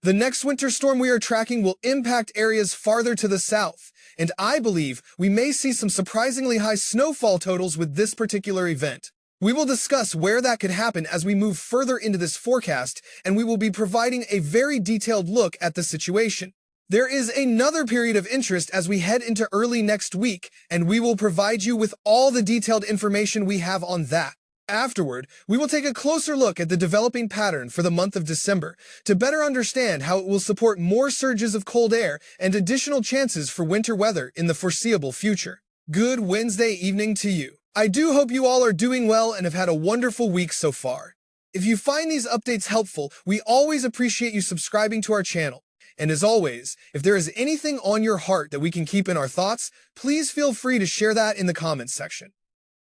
The next winter storm we are tracking will impact areas farther to the south, and I believe we may see some surprisingly high snowfall totals with this particular event. We will discuss where that could happen as we move further into this forecast, and we will be providing a very detailed look at the situation. There is another period of interest as we head into early next week, and we will provide you with all the detailed information we have on that. Afterward, we will take a closer look at the developing pattern for the month of December to better understand how it will support more surges of cold air and additional chances for winter weather in the foreseeable future. Good Wednesday evening to you. I do hope you all are doing well and have had a wonderful week so far. If you find these updates helpful, we always appreciate you subscribing to our channel. And as always, if there is anything on your heart that we can keep in our thoughts, please feel free to share that in the comments section.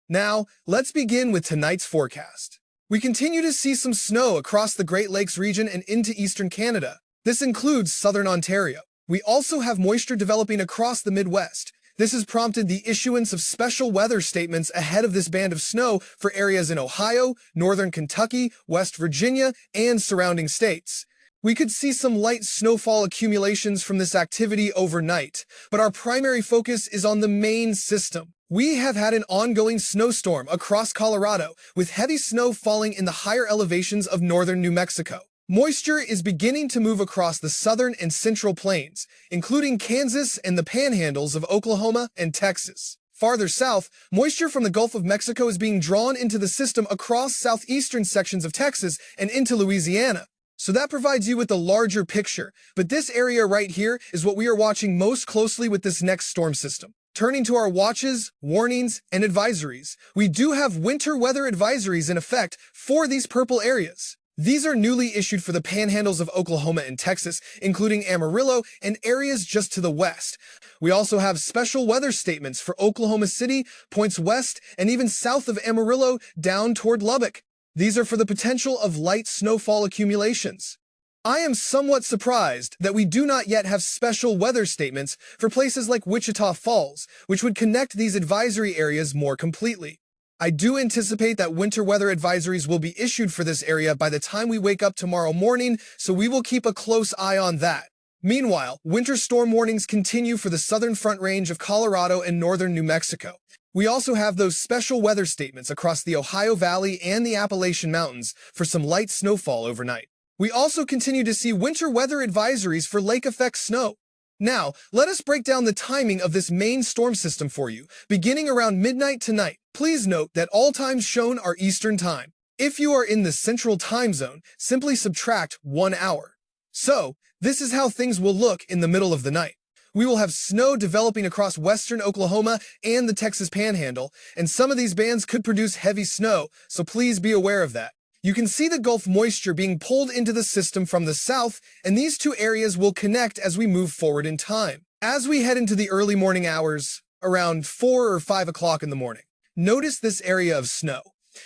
Now, let's begin with tonight's forecast. We continue to see some snow across the Great Lakes region and into eastern Canada. This includes southern Ontario. We also have moisture developing across the Midwest. This has prompted the issuance of special weather statements ahead of this band of snow for areas in Ohio, northern Kentucky, West Virginia, and surrounding states. We could see some light snowfall accumulations from this activity overnight, but our primary focus is on the main system. We have had an ongoing snowstorm across Colorado, with heavy snow falling in the higher elevations of northern New Mexico. Moisture is beginning to move across the southern and central plains, including Kansas and the panhandles of Oklahoma and Texas. Farther south, moisture from the Gulf of Mexico is being drawn into the system across southeastern sections of Texas and into Louisiana. So that provides you with a larger picture, but this area right here is what we are watching most closely with this next storm system. Turning to our watches, warnings, and advisories, we do have winter weather advisories in effect for these purple areas. These are newly issued for the panhandles of Oklahoma and Texas, including Amarillo and areas just to the west. We also have special weather statements for Oklahoma City, points west, and even south of Amarillo down toward Lubbock. These are for the potential of light snowfall accumulations. I am somewhat surprised that we do not yet have special weather statements for places like Wichita Falls, which would connect these advisory areas more completely. I do anticipate that winter weather advisories will be issued for this area by the time we wake up tomorrow morning, so we will keep a close eye on that. Meanwhile, winter storm warnings continue for the southern Front Range of Colorado and northern New Mexico. We also have those special weather statements across the Ohio Valley and the Appalachian Mountains for some light snowfall overnight. We also continue to see winter weather advisories for lake-effect snow. Now, let us break down the timing of this main storm system for you, beginning around midnight tonight. Please note that all times shown are Eastern Time. If you are in the Central Time Zone, simply subtract 1 hour. So, this is how things will look in the middle of the night. We will have snow developing across western Oklahoma and the Texas Panhandle, and some of these bands could produce heavy snow, so please be aware of that. You can see the Gulf moisture being pulled into the system from the south, and these two areas will connect as we move forward in time. As we head into the early morning hours, around 4 or 5 o'clock in the morning, notice this area of snow.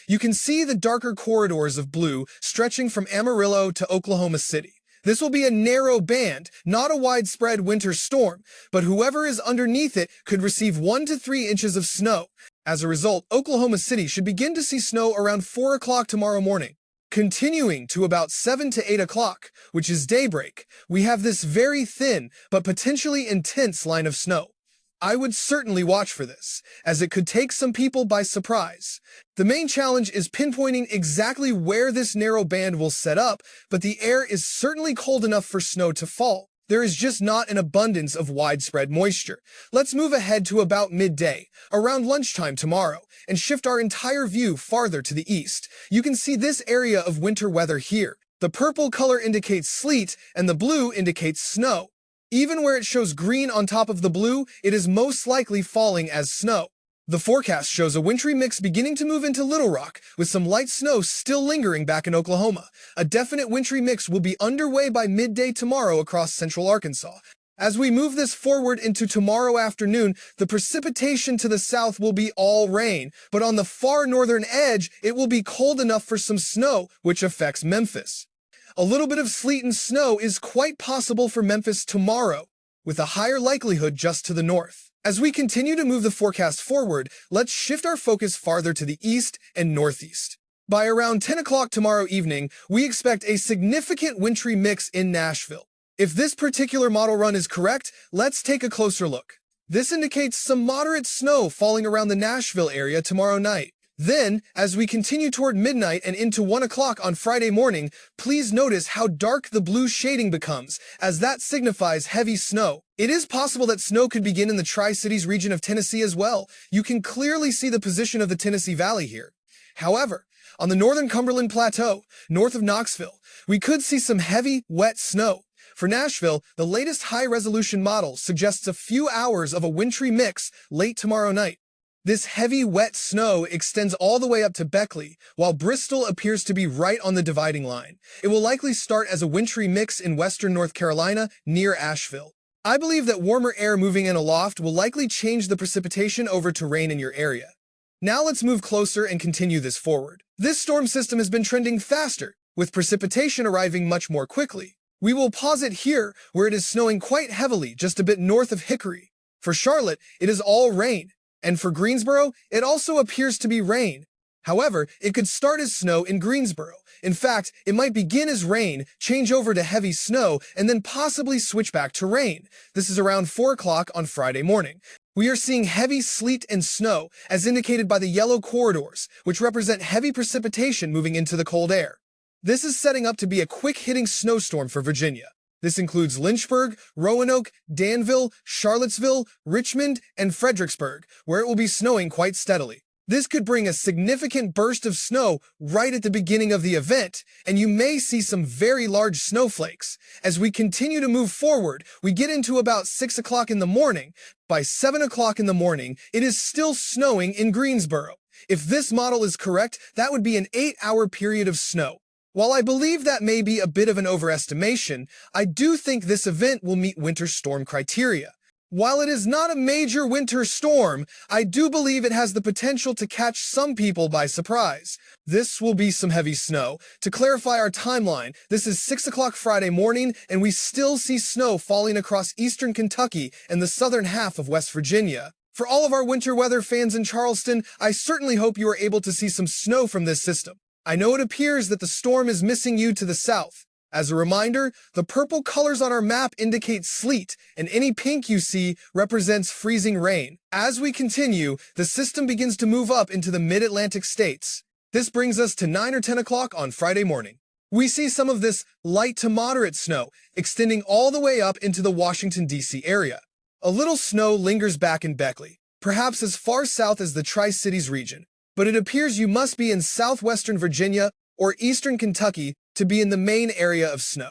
You can see the darker corridors of blue stretching from Amarillo to Oklahoma City. This will be a narrow band, not a widespread winter storm, but whoever is underneath it could receive 1 to 3 inches of snow. As a result, Oklahoma City should begin to see snow around 4 o'clock tomorrow morning. Continuing to about 7 to 8 o'clock, which is daybreak, we have this very thin but potentially intense line of snow. I would certainly watch for this, as it could take some people by surprise. The main challenge is pinpointing exactly where this narrow band will set up, but the air is certainly cold enough for snow to fall. There is just not an abundance of widespread moisture. Let's move ahead to about midday, around lunchtime tomorrow, and shift our entire view farther to the east. You can see this area of winter weather here. The purple color indicates sleet, and the blue indicates snow. Even where it shows green on top of the blue, it is most likely falling as snow. The forecast shows a wintry mix beginning to move into Little Rock, with some light snow still lingering back in Oklahoma. A definite wintry mix will be underway by midday tomorrow across central Arkansas. As we move this forward into tomorrow afternoon, the precipitation to the south will be all rain, but on the far northern edge, it will be cold enough for some snow, which affects Memphis. A little bit of sleet and snow is quite possible for Memphis tomorrow, with a higher likelihood just to the north. As we continue to move the forecast forward, let's shift our focus farther to the east and northeast. By around 10 o'clock tomorrow evening, we expect a significant wintry mix in Nashville. If this particular model run is correct, let's take a closer look. This indicates some moderate snow falling around the Nashville area tomorrow night. Then, as we continue toward midnight and into 1 o'clock on Friday morning, please notice how dark the blue shading becomes, as that signifies heavy snow. It is possible that snow could begin in the Tri-Cities region of Tennessee as well. You can clearly see the position of the Tennessee Valley here. However, on the northern Cumberland Plateau, north of Knoxville, we could see some heavy, wet snow. For Nashville, the latest high-resolution model suggests a few hours of a wintry mix late tomorrow night. This heavy, wet snow extends all the way up to Beckley, while Bristol appears to be right on the dividing line. It will likely start as a wintry mix in western North Carolina near Asheville. I believe that warmer air moving in aloft will likely change the precipitation over to rain in your area. Now let's move closer and continue this forward. This storm system has been trending faster, with precipitation arriving much more quickly. We will pause it here, where it is snowing quite heavily just a bit north of Hickory. For Charlotte, it is all rain. And for Greensboro, it also appears to be rain. However, it could start as snow in Greensboro. In fact, it might begin as rain, change over to heavy snow, and then possibly switch back to rain. This is around 4 o'clock on Friday morning. We are seeing heavy sleet and snow, as indicated by the yellow corridors, which represent heavy precipitation moving into the cold air. This is setting up to be a quick-hitting snowstorm for Virginia. This includes Lynchburg, Roanoke, Danville, Charlottesville, Richmond, and Fredericksburg, where it will be snowing quite steadily. This could bring a significant burst of snow right at the beginning of the event, and you may see some very large snowflakes. As we continue to move forward, we get into about 6 o'clock in the morning. By 7 o'clock in the morning, it is still snowing in Greensboro. If this model is correct, that would be an 8-hour period of snow. While I believe that may be a bit of an overestimation, I do think this event will meet winter storm criteria. While it is not a major winter storm, I do believe it has the potential to catch some people by surprise. This will be some heavy snow. To clarify our timeline, this is 6 o'clock Friday morning, and we still see snow falling across eastern Kentucky and the southern half of West Virginia. For all of our winter weather fans in Charleston, I certainly hope you are able to see some snow from this system. I know it appears that the storm is missing you to the south. As a reminder, the purple colors on our map indicate sleet, and any pink you see represents freezing rain. As we continue, the system begins to move up into the mid-Atlantic states. This brings us to 9 or 10 o'clock on Friday morning. We see some of this light to moderate snow extending all the way up into the Washington, D.C. area. A little snow lingers back in Beckley, perhaps as far south as the Tri-Cities region. But it appears you must be in southwestern Virginia or eastern Kentucky to be in the main area of snow.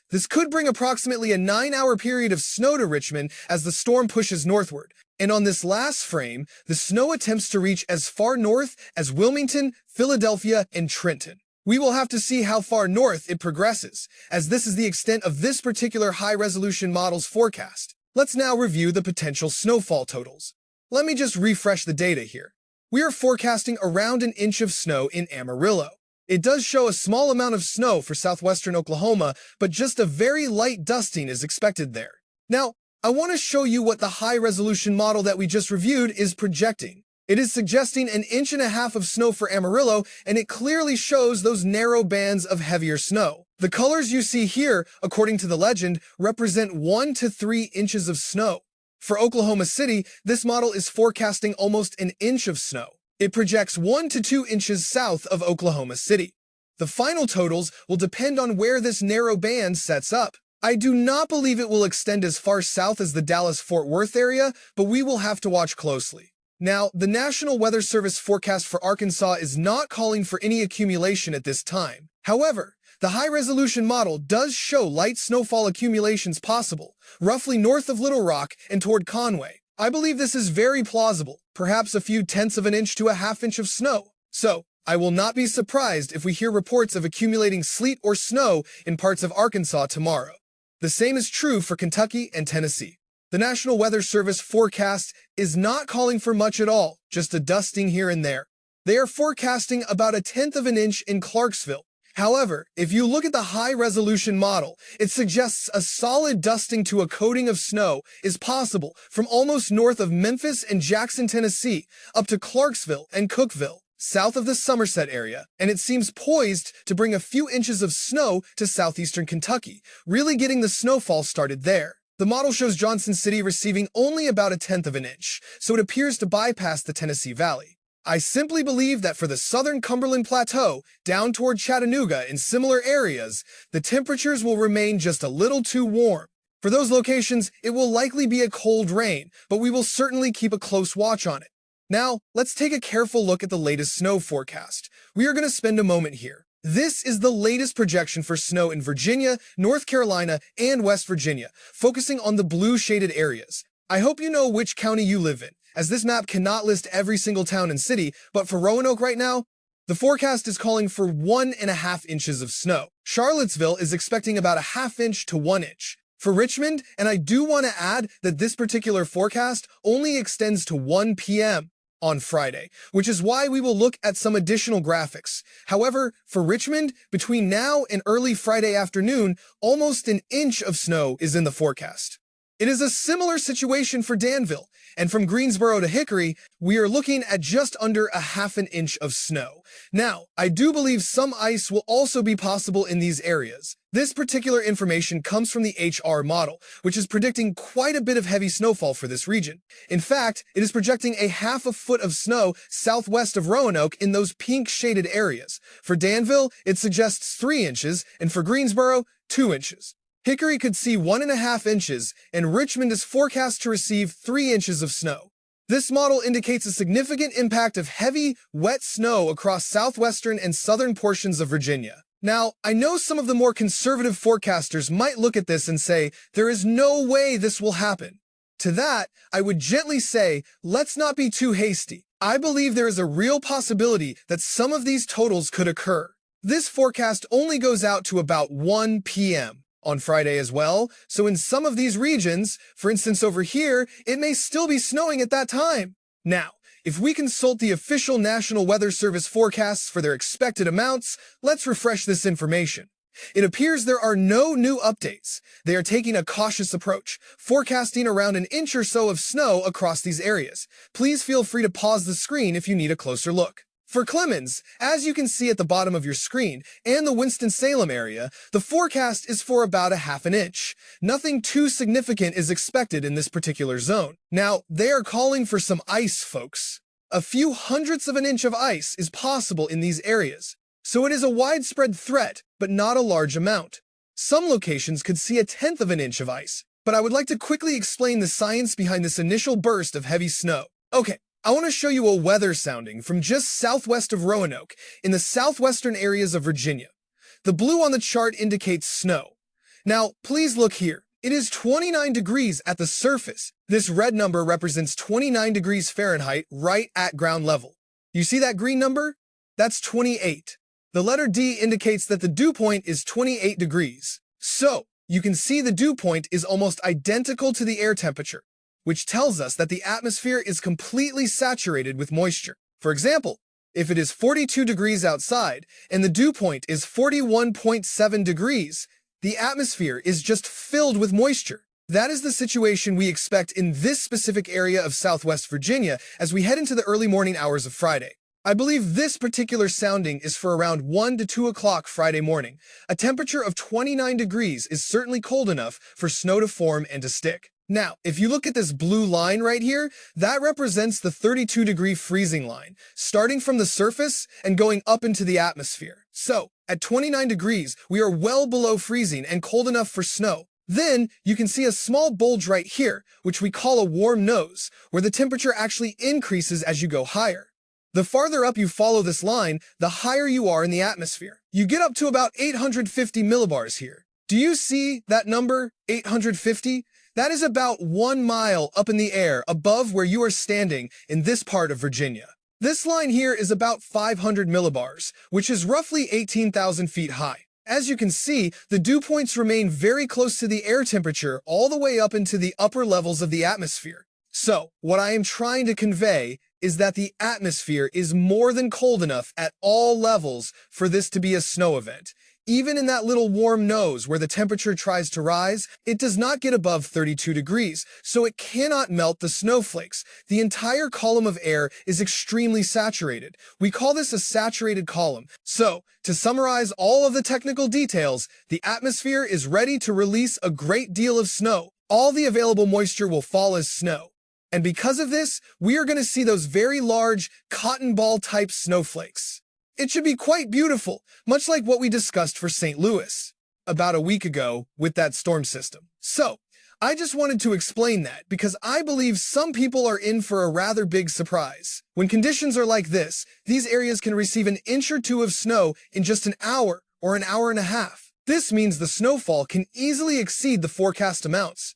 This could bring approximately a 9-hour period of snow to Richmond as the storm pushes northward. And on this last frame, the snow attempts to reach as far north as Wilmington, Philadelphia, and Trenton. We will have to see how far north it progresses, as this is the extent of this particular high-resolution model's forecast. Let's now review the potential snowfall totals. Let me just refresh the data here. We are forecasting around an inch of snow in Amarillo. It does show a small amount of snow for southwestern Oklahoma, but just a very light dusting is expected there. Now, I want to show you what the high-resolution model that we just reviewed is projecting. It is suggesting an 1.5 inches of snow for Amarillo, and it clearly shows those narrow bands of heavier snow. The colors you see here, according to the legend, represent 1 to 3 inches of snow. For Oklahoma City, this model is forecasting almost an inch of snow. It projects 1 to 2 inches south of Oklahoma City. The final totals will depend on where this narrow band sets up. I do not believe it will extend as far south as the Dallas-Fort Worth area, but we will have to watch closely. Now, the National Weather Service forecast for Arkansas is not calling for any accumulation at this time. However, the high-resolution model does show light snowfall accumulations possible, roughly north of Little Rock and toward Conway. I believe this is very plausible, perhaps a few tenths of an inch to a half inch of snow. So, I will not be surprised if we hear reports of accumulating sleet or snow in parts of Arkansas tomorrow. The same is true for Kentucky and Tennessee. The National Weather Service forecast is not calling for much at all, just a dusting here and there. They are forecasting about 1/10 of an inch in Clarksville. However, if you look at the high-resolution model, it suggests a solid dusting to a coating of snow is possible from almost north of Memphis and Jackson, Tennessee, up to Clarksville and Cookeville. south of the Somerset area, and it seems poised to bring a few inches of snow to southeastern Kentucky, really getting the snowfall started there. The model shows Johnson City receiving only about 1/10 of an inch, so it appears to bypass the Tennessee Valley. I simply believe that for the southern Cumberland Plateau, down toward Chattanooga and similar areas, the temperatures will remain just a little too warm. For those locations, it will likely be a cold rain, but we will certainly keep a close watch on it. Now, let's take a careful look at the latest snow forecast. We are going to spend a moment here. This is the latest projection for snow in Virginia, North Carolina, and West Virginia, focusing on the blue shaded areas. I hope you know which county you live in, as this map cannot list every single town and city, but for Roanoke right now, the forecast is calling for 1.5 inches of snow. Charlottesville is expecting about 1/2 inch to 1 inch. For Richmond, and I do want to add that this particular forecast only extends to 1 p.m. on Friday, which is why we will look at some additional graphics. However, for Richmond, between now and early Friday afternoon, almost 1 inch of snow is in the forecast. It is a similar situation for Danville, and from Greensboro to Hickory, we are looking at just under 1/2 inch of snow. Now, I do believe some ice will also be possible in these areas. This particular information comes from the HR model, which is predicting quite a bit of heavy snowfall for this region. In fact, it is projecting 1/2 foot of snow southwest of Roanoke in those pink shaded areas. For Danville, it suggests 3 inches, and for Greensboro, 2 inches. Hickory could see 1.5 inches, and Richmond is forecast to receive 3 inches of snow. This model indicates a significant impact of heavy, wet snow across southwestern and southern portions of Virginia. Now, I know some of the more conservative forecasters might look at this and say, there is no way this will happen. To that, I would gently say, let's not be too hasty. I believe there is a real possibility that some of these totals could occur. This forecast only goes out to about 1 p.m. on Friday as well, so in some of these regions, for instance over here, it may still be snowing at that time. Now, if we consult the official National Weather Service forecasts for their expected amounts, let's refresh this information. It appears there are no new updates. They are taking a cautious approach, forecasting around 1 inch or so of snow across these areas. Please feel free to pause the screen if you need a closer look. For Clemens, as you can see at the bottom of your screen, and the Winston-Salem area, the forecast is for about 1/2 inch. Nothing too significant is expected in this particular zone. Now, they are calling for some ice, folks. A few hundredths of an inch of ice is possible in these areas, so it is a widespread threat, but not a large amount. Some locations could see 1/10 of an inch of ice, but I would like to quickly explain the science behind this initial burst of heavy snow. Okay. I want to show you a weather sounding from just southwest of Roanoke in the southwestern areas of Virginia. The blue on the chart indicates snow. Now, please look here. It is 29 degrees at the surface. This red number represents 29 degrees Fahrenheit right at ground level. You see that green number? That's 28. The letter D indicates that the dew point is 28 degrees. So, you can see the dew point is almost identical to the air temperature, which tells us that the atmosphere is completely saturated with moisture. For example, if it is 42 degrees outside and the dew point is 41.7 degrees, the atmosphere is just filled with moisture. That is the situation we expect in this specific area of Southwest Virginia as we head into the early morning hours of Friday. I believe this particular sounding is for around 1 to 2 o'clock Friday morning. A temperature of 29 degrees is certainly cold enough for snow to form and to stick. Now, if you look at this blue line right here, that represents the 32-degree freezing line, starting from the surface and going up into the atmosphere. So, at 29 degrees, we are well below freezing and cold enough for snow. Then, you can see a small bulge right here, which we call a warm nose, where the temperature actually increases as you go higher. The farther up you follow this line, the higher you are in the atmosphere. You get up to about 850 millibars here. Do you see that number, 850? That is about 1 mile up in the air above where you are standing in this part of Virginia. This line here is about 500 millibars, which is roughly 18,000 feet high. As you can see, the dew points remain very close to the air temperature all the way up into the upper levels of the atmosphere. So, what I am trying to convey is that the atmosphere is more than cold enough at all levels for this to be a snow event. Even in that little warm nose where the temperature tries to rise, it does not get above 32 degrees, so it cannot melt the snowflakes. The entire column of air is extremely saturated. We call this a saturated column. So, to summarize all of the technical details, the atmosphere is ready to release a great deal of snow. All the available moisture will fall as snow. And because of this, we are going to see those very large cotton ball type snowflakes. It should be quite beautiful, much like what we discussed for St. Louis about a week ago with that storm system. So, I just wanted to explain that because I believe some people are in for a rather big surprise. When conditions are like this, these areas can receive an inch or two of snow in just an hour or an hour and a half. This means the snowfall can easily exceed the forecast amounts.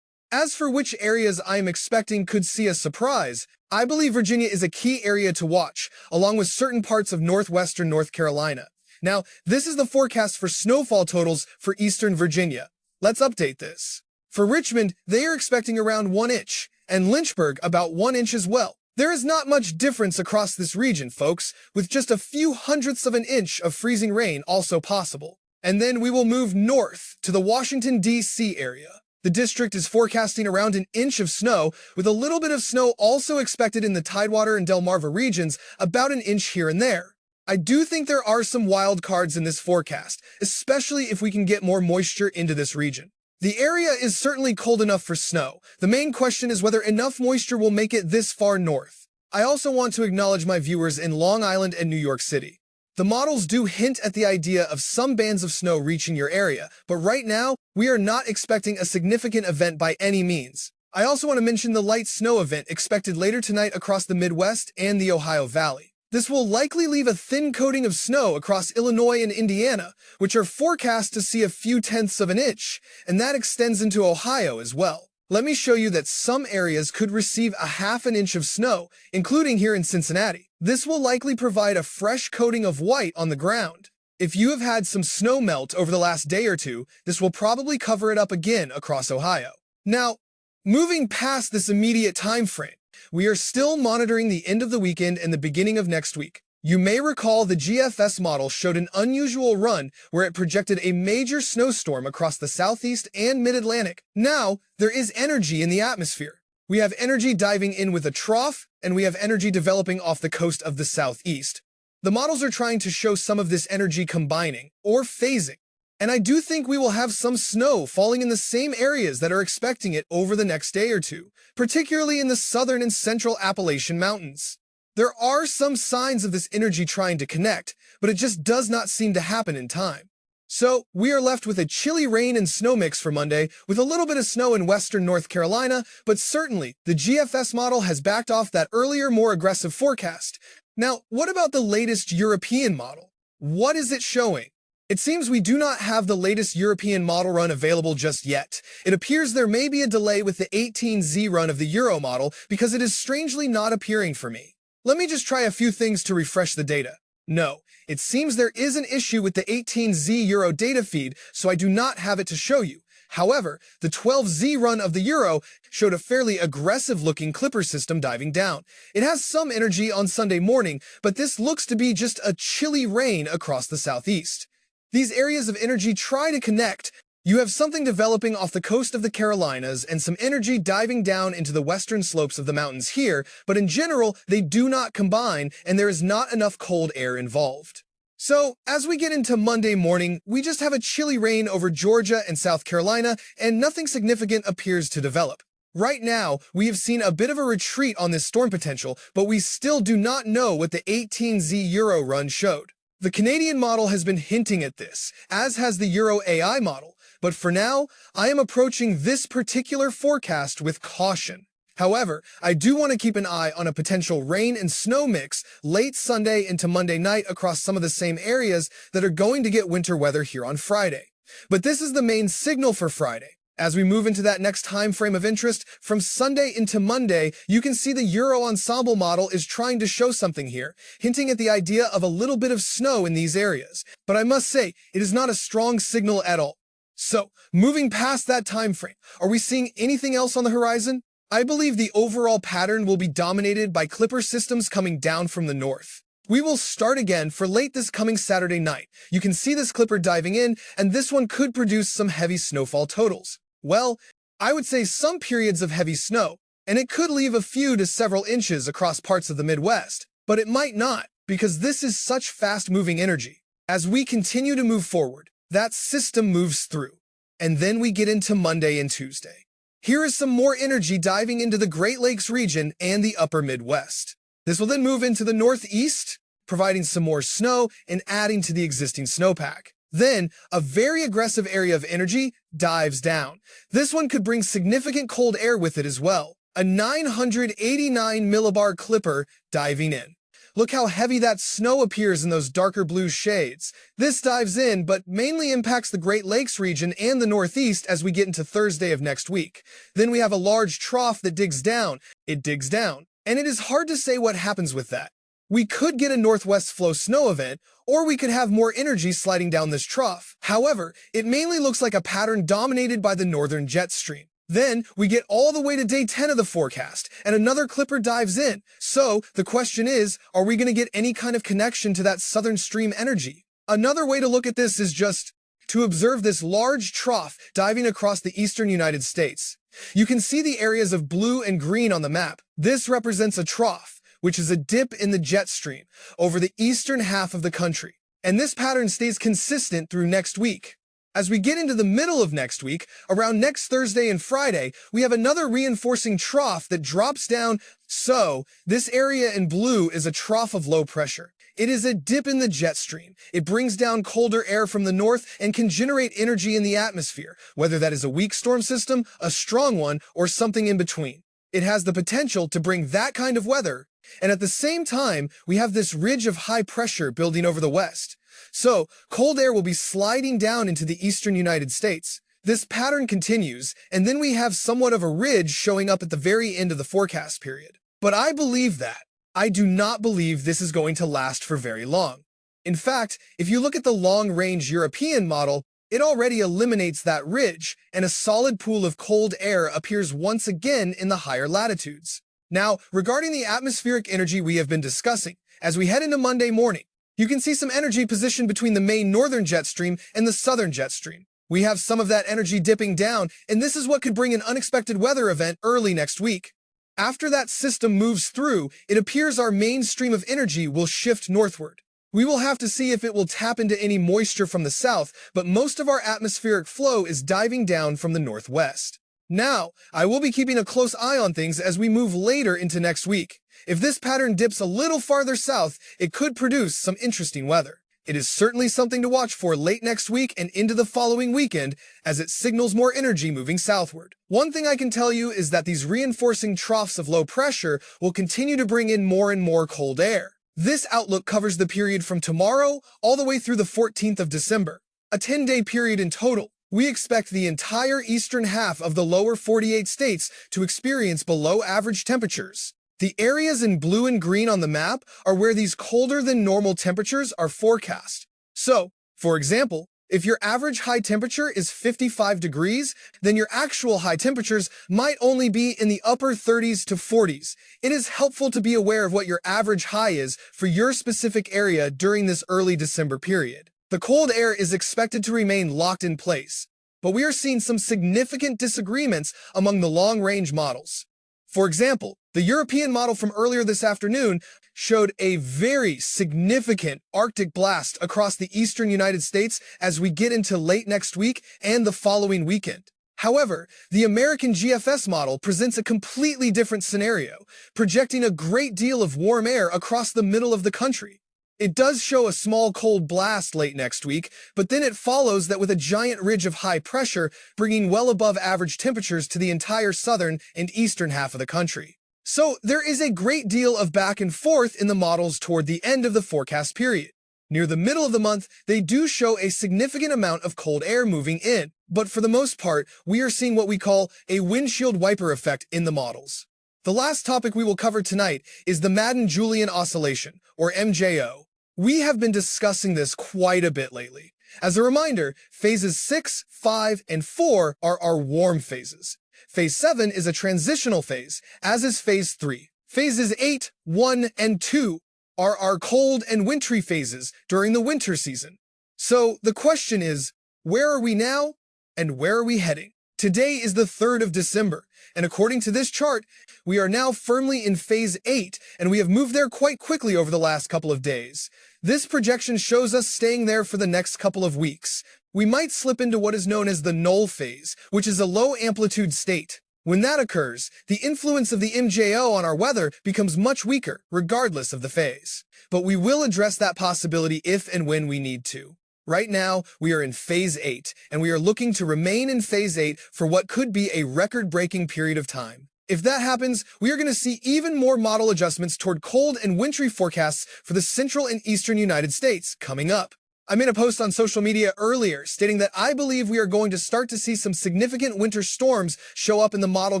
As for which areas I am expecting could see a surprise, I believe Virginia is a key area to watch, along with certain parts of northwestern North Carolina. Now, this is the forecast for snowfall totals for eastern Virginia. Let's update this. For Richmond, they are expecting around 1 inch, and Lynchburg about 1 inch as well. There is not much difference across this region, folks, with just a few hundredths of an inch of freezing rain also possible. And then we will move north to the Washington, D.C. area. The district is forecasting around 1 inch of snow, with a little bit of snow also expected in the Tidewater and Delmarva regions, about 1 inch here and there. I do think there are some wild cards in this forecast, especially if we can get more moisture into this region. The area is certainly cold enough for snow. The main question is whether enough moisture will make it this far north. I also want to acknowledge my viewers in Long Island and New York City. The models do hint at the idea of some bands of snow reaching your area, but right now, we are not expecting a significant event by any means. I also want to mention the light snow event expected later tonight across the Midwest and the Ohio Valley. This will likely leave a thin coating of snow across Illinois and Indiana, which are forecast to see a few tenths of an inch, and that extends into Ohio as well. Let me show you that some areas could receive a half an inch of snow, including here in Cincinnati. This will likely provide a fresh coating of white on the ground. If you have had some snow melt over the last day or two, this will probably cover it up again across Ohio. Now, moving past this immediate time frame, we are still monitoring the end of the weekend and the beginning of next week. You may recall the GFS model showed an unusual run where it projected a major snowstorm across the southeast and mid-Atlantic. Now, there is energy in the atmosphere. We have energy diving in with a trough, and we have energy developing off the coast of the southeast. The models are trying to show some of this energy combining, or phasing. And I do think we will have some snow falling in the same areas that are expecting it over the next day or two, particularly in the southern and central Appalachian Mountains. There are some signs of this energy trying to connect, but it just does not seem to happen in time. So, we are left with a chilly rain and snow mix for Monday, with a little bit of snow in western North Carolina, but certainly, the GFS model has backed off that earlier, more aggressive forecast. Now, what about the latest European model? What is it showing? It seems we do not have the latest European model run available just yet. It appears there may be a delay with the 18Z run of the Euro model because it is strangely not appearing for me. Let me just try a few things to refresh the data. No, it seems there is an issue with the 18Z Euro data feed, so I do not have it to show you. However, the 12Z run of the Euro showed a fairly aggressive-looking clipper system diving down. It has some energy on Sunday morning, but this looks to be just a chilly rain across the southeast. These areas of energy try to connect. You have something developing off the coast of the Carolinas and some energy diving down into the western slopes of the mountains here, but in general, they do not combine and there is not enough cold air involved. So, as we get into Monday morning, we just have a chilly rain over Georgia and South Carolina, and nothing significant appears to develop. Right now, we have seen a bit of a retreat on this storm potential, but we still do not know what the 18Z Euro run showed. The Canadian model has been hinting at this, as has the Euro AI model, but for now, I am approaching this particular forecast with caution. However, I do want to keep an eye on a potential rain and snow mix late Sunday into Monday night across some of the same areas that are going to get winter weather here on Friday. But this is the main signal for Friday. As we move into that next time frame of interest, from Sunday into Monday, you can see the Euro Ensemble model is trying to show something here, hinting at the idea of a little bit of snow in these areas. But I must say, it is not a strong signal at all. So, moving past that time frame, are we seeing anything else on the horizon? I believe the overall pattern will be dominated by clipper systems coming down from the north. We will start again for late this coming Saturday night. You can see this clipper diving in, and this one could produce some heavy snowfall totals. Well, I would say some periods of heavy snow, and it could leave a few to several inches across parts of the Midwest. But it might not, because this is such fast-moving energy. As we continue to move forward, that system moves through. And then we get into Monday and Tuesday. Here is some more energy diving into the Great Lakes region and the upper Midwest. This will then move into the Northeast, providing some more snow and adding to the existing snowpack. Then, a very aggressive area of energy dives down. This one could bring significant cold air with it as well. A 989 millibar clipper diving in. Look how heavy that snow appears in those darker blue shades. This dives in, but mainly impacts the Great Lakes region and the Northeast as we get into Thursday of next week. Then we have a large trough that digs down. It digs down, and it is hard to say what happens with that. We could get a northwest flow snow event, or we could have more energy sliding down this trough. However, it mainly looks like a pattern dominated by the northern jet stream. Then, we get all the way to day 10 of the forecast, and another clipper dives in. So, the question is, are we going to get any kind of connection to that southern stream energy? Another way to look at this is just to observe this large trough diving across the eastern United States. You can see the areas of blue and green on the map. This represents a trough, which is a dip in the jet stream over the eastern half of the country. And this pattern stays consistent through next week. As we get into the middle of next week, around next Thursday and Friday, we have another reinforcing trough that drops down. So, this area in blue is a trough of low pressure. It is a dip in the jet stream. It brings down colder air from the north and can generate energy in the atmosphere, whether that is a weak storm system, a strong one, or something in between. It has the potential to bring that kind of weather. And at the same time, we have this ridge of high pressure building over the west. So, cold air will be sliding down into the eastern United States. This pattern continues, and then we have somewhat of a ridge showing up at the very end of the forecast period. But I believe that. I do not believe this is going to last for very long. In fact, if you look at the long-range European model, it already eliminates that ridge, and a solid pool of cold air appears once again in the higher latitudes. Now, regarding the atmospheric energy we have been discussing, as we head into Monday morning, you can see some energy positioned between the main northern jet stream and the southern jet stream. We have some of that energy dipping down, and this is what could bring an unexpected weather event early next week. After that system moves through, it appears our main stream of energy will shift northward. We will have to see if it will tap into any moisture from the south, but most of our atmospheric flow is diving down from the northwest. Now, I will be keeping a close eye on things as we move later into next week. If this pattern dips a little farther south, it could produce some interesting weather. It is certainly something to watch for late next week and into the following weekend as it signals more energy moving southward. One thing I can tell you is that these reinforcing troughs of low pressure will continue to bring in more and more cold air. This outlook covers the period from tomorrow all the way through the 14th of December, a 10-day period in total. We expect the entire eastern half of the lower 48 states to experience below average temperatures. The areas in blue and green on the map are where these colder than normal temperatures are forecast. So, for example, if your average high temperature is 55 degrees, then your actual high temperatures might only be in the upper 30s to 40s. It is helpful to be aware of what your average high is for your specific area during this early December period. The cold air is expected to remain locked in place, but we are seeing some significant disagreements among the long-range models. For example, the European model from earlier this afternoon showed a very significant Arctic blast across the eastern United States as we get into late next week and the following weekend. However, the American GFS model presents a completely different scenario, projecting a great deal of warm air across the middle of the country. It does show a small cold blast late next week, but then it follows that with a giant ridge of high pressure, bringing well above average temperatures to the entire southern and eastern half of the country. So there is a great deal of back and forth in the models toward the end of the forecast period. Near the middle of the month, they do show a significant amount of cold air moving in, but for the most part, we are seeing what we call a windshield wiper effect in the models. The last topic we will cover tonight is the Madden-Julian Oscillation, or MJO. We have been discussing this quite a bit lately. As a reminder, phases 6, 5, and 4 are our warm phases. Phase 7 is a transitional phase, as is phase 3. Phases 8, 1, and 2 are our cold and wintry phases during the winter season. So the question is, where are we now and where are we heading? Today is the 3rd of December, and according to this chart, we are now firmly in phase 8, and we have moved there quite quickly over the last couple of days. This projection shows us staying there for the next couple of weeks. We might slip into what is known as the null phase, which is a low-amplitude state. When that occurs, the influence of the MJO on our weather becomes much weaker, regardless of the phase. But we will address that possibility if and when we need to. Right now, we are in phase 8, and we are looking to remain in phase 8 for what could be a record-breaking period of time. If that happens, we are going to see even more model adjustments toward cold and wintry forecasts for the central and eastern United States coming up. I made a post on social media earlier stating that I believe we are going to start to see some significant winter storms show up in the model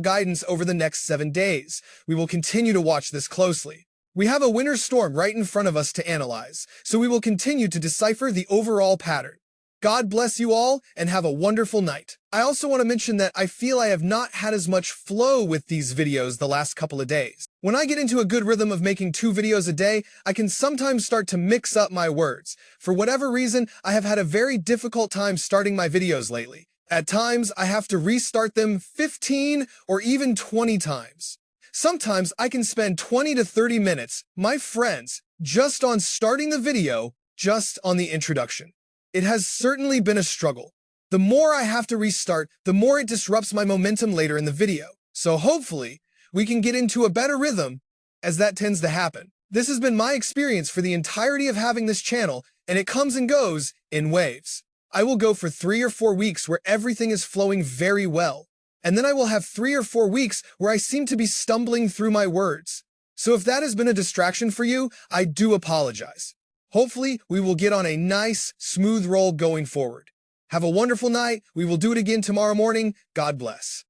guidance over the next 7 days. We will continue to watch this closely. We have a winter storm right in front of us to analyze, so we will continue to decipher the overall pattern. God bless you all and have a wonderful night. I also want to mention that I feel I have not had as much flow with these videos the last couple of days. When I get into a good rhythm of making 2 videos a day, I can sometimes start to mix up my words. For whatever reason, I have had a very difficult time starting my videos lately. At times, I have to restart them 15 or even 20 times. Sometimes I can spend 20 to 30 minutes, my friends, just on starting the video, just on the introduction. It has certainly been a struggle. The more I have to restart, the more it disrupts my momentum later in the video. So hopefully, we can get into a better rhythm, as that tends to happen. This has been my experience for the entirety of having this channel, and it comes and goes in waves. I will go for 3 or 4 weeks where everything is flowing very well. And then I will have 3 or 4 weeks where I seem to be stumbling through my words. So if that has been a distraction for you, I do apologize. Hopefully, we will get on a nice, smooth roll going forward. Have a wonderful night. We will do it again tomorrow morning. God bless.